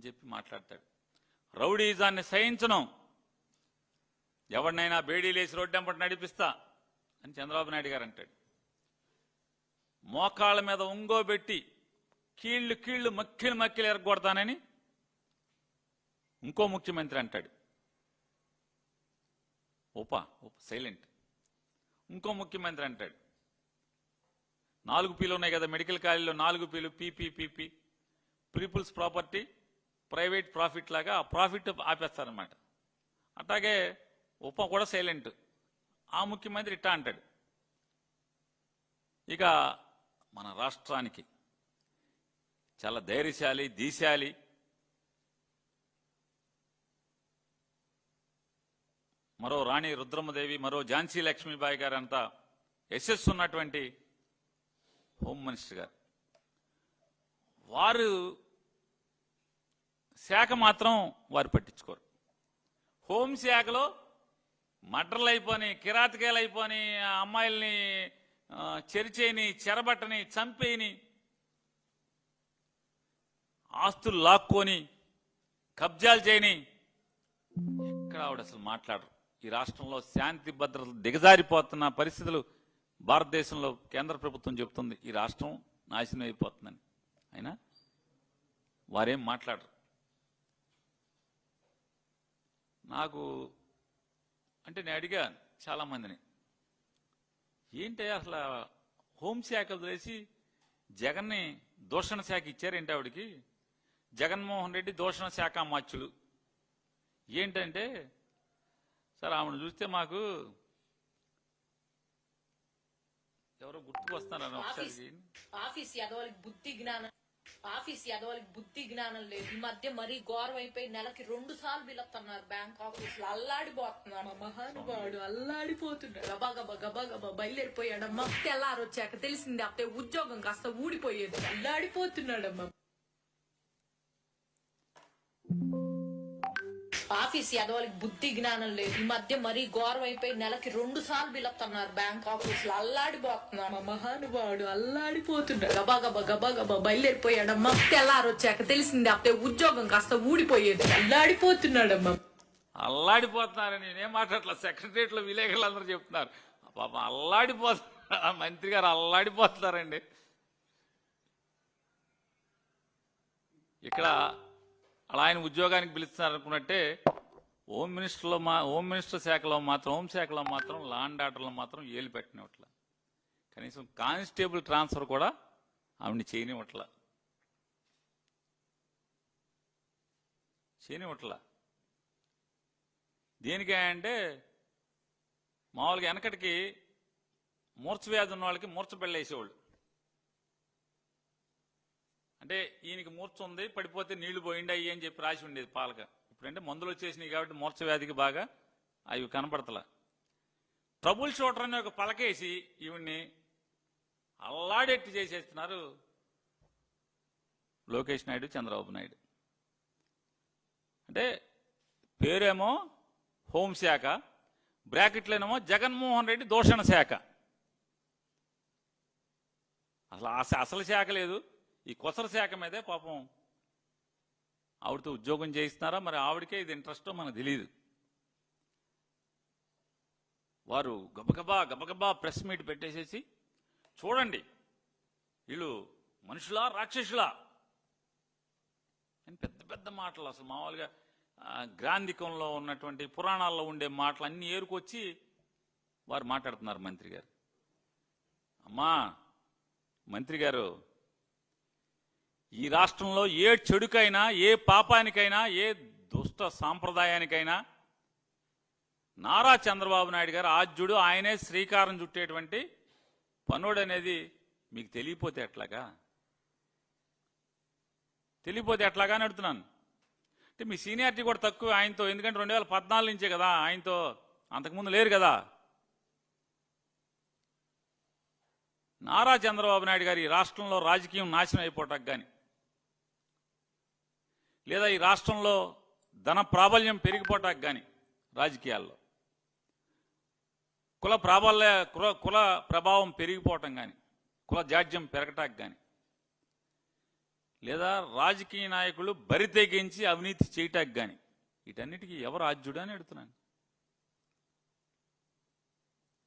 అని చెప్పి మాట్లాడతాడు. రౌడీజాన్ని సహించను, ఎవరినైనా బేడీలేసి రోడ్డెంపటి నడిపిస్తా అని చంద్రబాబు నాయుడు గారు అంటాడు. మోకాళ్ళ మీద ఉంగోబెట్టి కీళ్లు మక్కిలు ఎరగొడతానని ఇంకో ముఖ్యమంత్రి అంటాడు. సైలెంట్. ఇంకో ముఖ్యమంత్రి అంటాడు 4 Pలు ఉన్నాయి కదా మెడికల్ కాలేజీలో, 4 Pలు PP people's property private profit లాగా ఆ ప్రాఫిట్ ఆపేస్తారనమాట. అట్లాగే కూడా సైలెంట్. ఆ ముఖ్యమంత్రి ఇట్టా అంటాడు. ఇక మన రాష్ట్రానికి చాలా ధైర్యశాలి, దీశాలి, మరో రాణి రుద్రమదేవి, మరో ఝాన్సీ లక్ష్మీబాయి గారు అంతా యశస్సు ఉన్నటువంటి హోమ్ మినిస్టర్ గారు. వారు శాఖ మాత్రం వారు పట్టించుకోరు. హోంశాఖలో మర్డర్లు అయిపోని, కిరాతకాయలు అయిపోని, అమ్మాయిల్ని చెరిచేయని, చెరబట్టని, చంపేయని, ఆస్తులు లాక్కొని కబ్జాలు చేయని ఎక్కడ ఆవిడ అసలు మాట్లాడరు. ఈ రాష్ట్రంలో శాంతి భద్రతలు దిగజారిపోతున్న పరిస్థితులు భారతదేశంలో కేంద్ర ప్రభుత్వం చెబుతుంది ఈ రాష్ట్రం నాశనం అయిపోతుందని. అయినా వారేం మాట్లాడరు. నాకు అంటే నేను అడిగా చాలా మందిని, ఏంటి అసలు హోంశాఖ వదిలేసి జగన్ని దూషణ శాఖ ఇచ్చారేంటి ఆవిడికి? జగన్మోహన్ రెడ్డి దూషణ శాఖ మాచ్యులు ఏంటంటే, సార్ ఆమెను చూస్తే మాకు ఎవరో గుర్తుకొస్తున్నారని ఒకసారి ఆఫీస్ యాదవులకి బుద్ధి జ్ఞానం లేదు. ఈ మధ్య మరీ ఘోరం అయిపోయి నెలకి 2 సార్లు పిలుస్తున్నారు బ్యాంక్ ఆఫీస్ లో. అల్లాడిపోతున్నాడు మహానుభావుడు, అల్లాడిపోతున్నాడు. గబా బయలుదేరిపోయాడమ్మా. తెల్లారొచ్చాక తెలిసింది అప్పుడే ఉద్యోగం కాస్త ఊడిపోయేది. అల్లాడిపోతున్నాడమ్మా. ఆఫీస్ యాదవులకి బుద్ధి జ్ఞానం లేదు. ఈ మధ్య మరీ ఘోరం అయిపోయి నెలకి 2 సార్లు పిలుస్తున్నారు బ్యాంక్ ఆఫీస్ లో. అల్లాడిపోతున్నాడు మహానుభావుడు, అల్లాడిపోతున్నాడు. గబా బయలుదేరిపోయాడమ్మా. తెల్లారొచ్చాక తెలిసింది అప్పుడే ఉద్యోగం కాస్త ఊడిపోయేది. అల్లాడిపోతున్నాడమ్మా. అల్లాడిపోతున్నారని నేనేం మాట్లాడలే. సెక్రటరియట్ లో విలేకరులు అందరూ చెప్తున్నారు పాపం అల్లాడిపోతున్నారు. మంత్రి గారు అల్లాడిపోతున్నారండి. ఇక్కడ అలా ఆయన ఉద్యోగానికి పిలుస్తున్నారు అనుకున్నట్టే హోమ్ మినిస్టర్ శాఖలో మాత్రం, హోంశాఖలో మాత్రం, లా అండ్ ఆర్డర్లో మాత్రం ఏలు పెట్టినట్ల. కనీసం కానిస్టేబుల్ ట్రాన్స్ఫర్ కూడా ఆవిడని చేయనివ్వట్ల. దేనికంటే మామూలుగా వెనకటికి మూర్ఛ వ్యాధి ఉన్న వాళ్ళకి మూర్ఛ పెళ్ళేసేవాళ్ళు. అంటే ఈయనకి మూర్ఛ ఉంది, పడిపోతే నీళ్లు పోయిండి అయ్యి అని చెప్పి రాసి ఉండేది పాలక. ఇప్పుడంటే మందులు వచ్చేసినాయి కాబట్టి మూర్ఛ వ్యాధికి బాగా అవి కనపడతలా. ట్రబుల్ షూటర్ అనే ఒక పలకేసి ఈవిడ్ని అల్లాడెట్టి చేసేస్తున్నారు లోకేష్ నాయుడు, చంద్రబాబు నాయుడు. అంటే పేరేమో హోంశాఖ, బ్రాకెట్లోనేమో జగన్మోహన్ రెడ్డి దూషణ శాఖ. అసలు శాఖ లేదు. ఈ కొసర శాఖ మీదే పాపం ఆవిడతో ఉద్యోగం చేయిస్తున్నారా, మరి ఆవిడకే ఇది ఇంట్రెస్టో మనకు తెలియదు. వారు గబగబా ప్రెస్ మీట్ పెట్టేసేసి, చూడండి వీళ్ళు మనుషులా రాక్షసులా అని పెద్ద మాటలు. అసలు మామూలుగా గ్రాంధికంలో ఉన్నటువంటి పురాణాల్లో ఉండే మాటలు అన్ని ఏరుకొచ్చి వారు మాట్లాడుతున్నారు మంత్రి గారు. అమ్మా మంత్రి గారు, ఈ రాష్ట్రంలో ఏ చెడుకైనా, ఏ పాపానికైనా, ఏ దుష్ట సాంప్రదాయానికైనా నారా చంద్రబాబు నాయుడు గారు ఆద్యుడు, ఆయనే శ్రీకారం చుట్టేటువంటి పనుడు అనేది మీకు తెలియపోతే ఎట్లాగా అని అడుగుతున్నాను. అంటే మీ సీనియారిటీ కూడా తక్కువ ఆయనతో. ఎందుకంటే 2014 నుంచే కదా ఆయనతో, అంతకుముందు లేరు కదా. నారా చంద్రబాబు నాయుడు గారు ఈ రాష్ట్రంలో రాజకీయం నాశనం అయిపోవటానికి కానీ, లేదా ఈ రాష్ట్రంలో ధన ప్రాబల్యం పెరిగిపోవటానికి కానీ, రాజకీయాల్లో కుల ప్రభావం పెరిగిపోవటం కానీ, కుల జాడ్యం పెరగటానికి కానీ, లేదా రాజకీయ నాయకులు బరి తెగించి అవినీతి చేయటానికి కానీ వీటన్నిటికీ ఎవరు ఆద్యుడు అని అడుగుతున్నాను.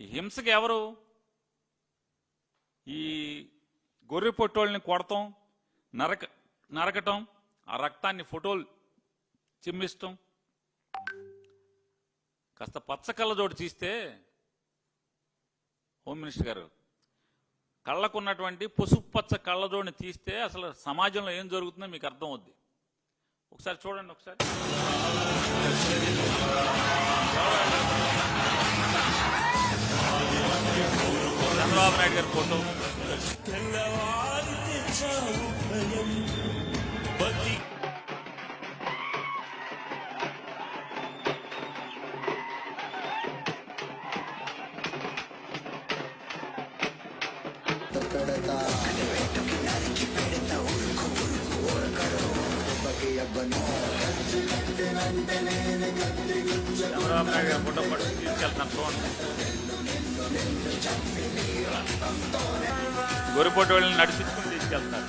ఈ హింసకి ఎవరు? ఈ గొర్రె పొట్టోళ్ళని కొడతాం, నరకటం, ఆ రక్తాన్ని ఫోటోలు చిమ్మిస్తాం. కాస్త పచ్చ కళ్ళజోడు తీస్తే హోమ్ మినిస్టర్ గారు కళ్ళకున్నటువంటి పసుపు పచ్చ కళ్ళజోడిని తీస్తే అసలు సమాజంలో ఏం జరుగుతుందో మీకు అర్థం అవుద్ది. ఒకసారి చూడండి. ఒకసారి చంద్రబాబు నాయుడు గారి ఫోటో, చంద్రబాబు నాయుడు గారి ఫోటో పట్టు తీసుకెళ్తాను చూడండి. గొర్రెపోటు వాళ్ళని నడిపించుకుని తీసుకెళ్తారు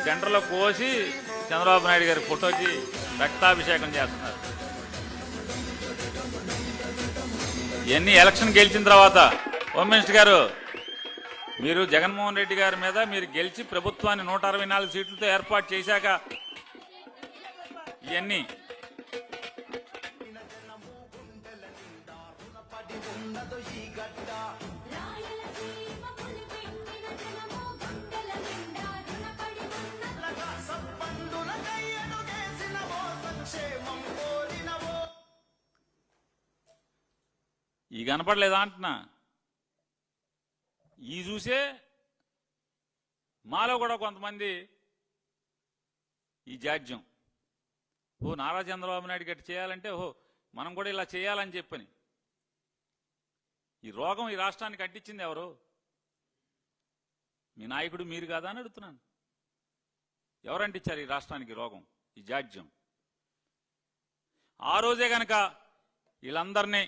సెంటర్లో కోసి చంద్రబాబు నాయుడు గారి ఫోటోకి రక్తాభిషేకం చేస్తున్నారు. ఇవన్నీ ఎలక్షన్ గెలిచిన తర్వాత హోమ్ మినిస్టర్ గారు మీరు జగన్మోహన్ రెడ్డి గారి మీద మీరు గెలిచి ప్రభుత్వాన్ని 164 సీట్లతో ఏర్పాటు చేశాక ఇవన్నీ ఈ కనపడలేదా అంటున్నా. ఈ చూసే మాలో కూడా కొంతమంది ఈ జాడ్యం నారా చంద్రబాబు నాయుడు గట్టి చేయాలంటే మనం కూడా ఇలా చేయాలని చెప్పని. ఈ రోగం ఈ రాష్ట్రానికి అంటించింది ఎవరు? మీ నాయకుడు మీరు కాదా అని అడుగుతున్నాను. ఎవరు అంటించారు ఈ రాష్ట్రానికి రోగం? ఈ జాడ్యం. ఆ రోజే గనక వీళ్ళందరినీ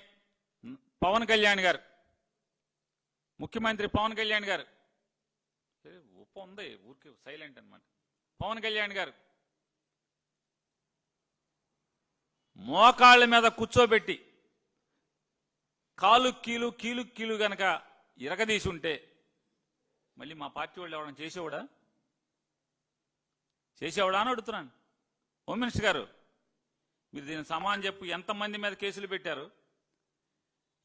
పవన్ కళ్యాణ్ గారు, ముఖ్యమంత్రి పవన్ కళ్యాణ్ గారు, ఉప్పు ఉంది ఊరికి సైలెంట్ అనమాట, పవన్ కళ్యాణ్ గారు మోకాళ్ళ మీద కూర్చోబెట్టి కాలు కీలు గనక ఇరగదీసి ఉంటే మళ్ళీ మా పార్టీ వాళ్ళు ఎవరైనా చేసేవాడా అని అడుగుతున్నాను. హోమ్ మినిస్టర్ గారు మీరు దీనికి సమానం చెప్పు. ఎంతమంది మీద కేసులు పెట్టారు?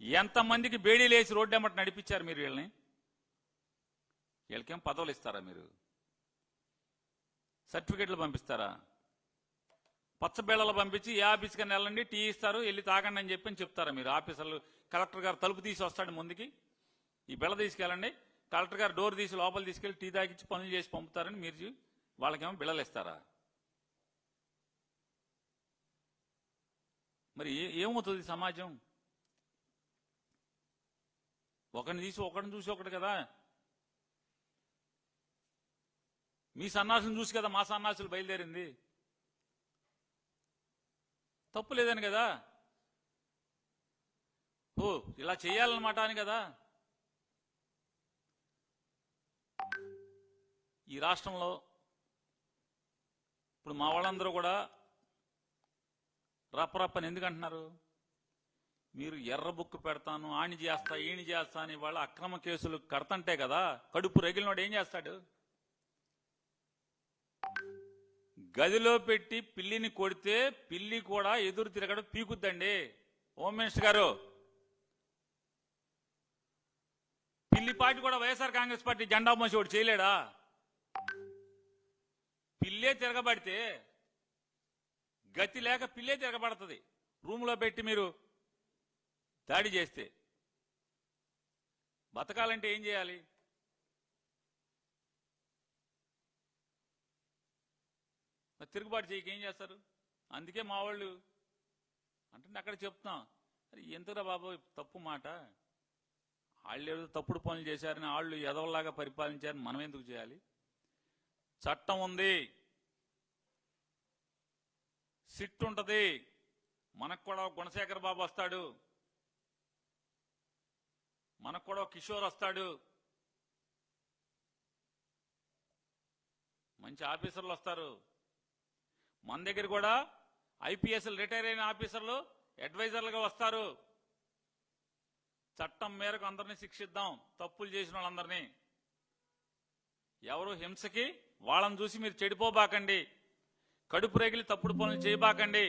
ఎంతమందికి బేడీలు వేసి రోడ్డు ఎమ్మట నడిపించారు మీరు? వీళ్ళకేం పదవులు ఇస్తారా? మీరు సర్టిఫికెట్లు పంపిస్తారా? పచ్చబిళ్ళలు పంపించి ఏ ఆఫీస్ కన్నా వెళ్ళండి, టీ ఇస్తారు, వెళ్ళి తాగండి అని చెప్తారా మీరు? ఆఫీసర్లు కలెక్టర్ గారు తలుపు తీసి వస్తాడు ముందుకి, ఈ బిళ్ళ తీసుకెళ్ళండి, కలెక్టర్ గారు డోర్ తీసి లోపల తీసుకెళ్లి టీ తాగించి పనులు చేసి పంపుతారని మీరు వాళ్ళకేమో బిళ్ళలు ఇస్తారా? మరి ఏమవుతుంది సమాజం? ఒకరిని చూసి ఒకటి కదా. మీ సన్నాసులను చూసి కదా మా సన్నాసులు బయలుదేరింది. తప్పు లేదని కదా, ఇలా చేయాలన్నమాట అని కదా. ఈ రాష్ట్రంలో ఇప్పుడు మా వాళ్ళందరూ కూడా రప్పరప్పని ఎందుకంటున్నారు? మీరు ఎర్ర బుక్కు పెడతాను, ఆణి చేస్తా, ఈణి చేస్తా అని వాళ్ళ అక్రమ కేసులు కడతంటే కదా. కడుపు రగిలినోడు ఏం చేస్తాడు? గదిలో పెట్టి పిల్లిని కొడితే పిల్లి కూడా ఎదురు తిరగడం పీకుద్దండి. హోమ్ మినిస్టర్ గారు, పిల్లి పార్టీ కూడా వైఎస్ఆర్ కాంగ్రెస్ పార్టీ జెండా మోసి ఒకటి చేయలేడా? పిల్లే తిరగబడితే గతి లేక పిల్లే తిరగబడుతుంది. రూమ్లో పెట్టి మీరు దాడి చేస్తే బతకాలంటే ఏం చేయాలి? తిరుగుబాటు చేయక ఏం చేస్తారు? అందుకే మా వాళ్ళు అంటే అక్కడ చెప్తున్నాం, అది ఎంతరా బాబు తప్పు మాట. వాళ్ళు ఏదో తప్పుడు పనులు చేశారని వాళ్ళు ఎదవల్లాగా పరిపాలించారని మనం ఎందుకు చేయాలి? చట్టం ఉంది, సిట్ ఉంటది. మనకు కూడా గుణశేఖర్ బాబు వస్తాడు, మనకు కూడా కిషోర్ వస్తాడు. మంచి ఆఫీసర్లు వస్తారు. మన దగ్గర కూడా ఐపీఎస్లు రిటైర్ అయిన ఆఫీసర్లు అడ్వైజర్లుగా వస్తారు. చట్టం మేరకు అందరినీ శిక్షిద్దాం, తప్పులు చేసిన వాళ్ళందరినీ. ఎవరు హింసకి వాళ్ళని చూసి మీరు చెడిపోబాకండి, కడుపు రేగిలి తప్పుడు పనులు చేయబాకండి.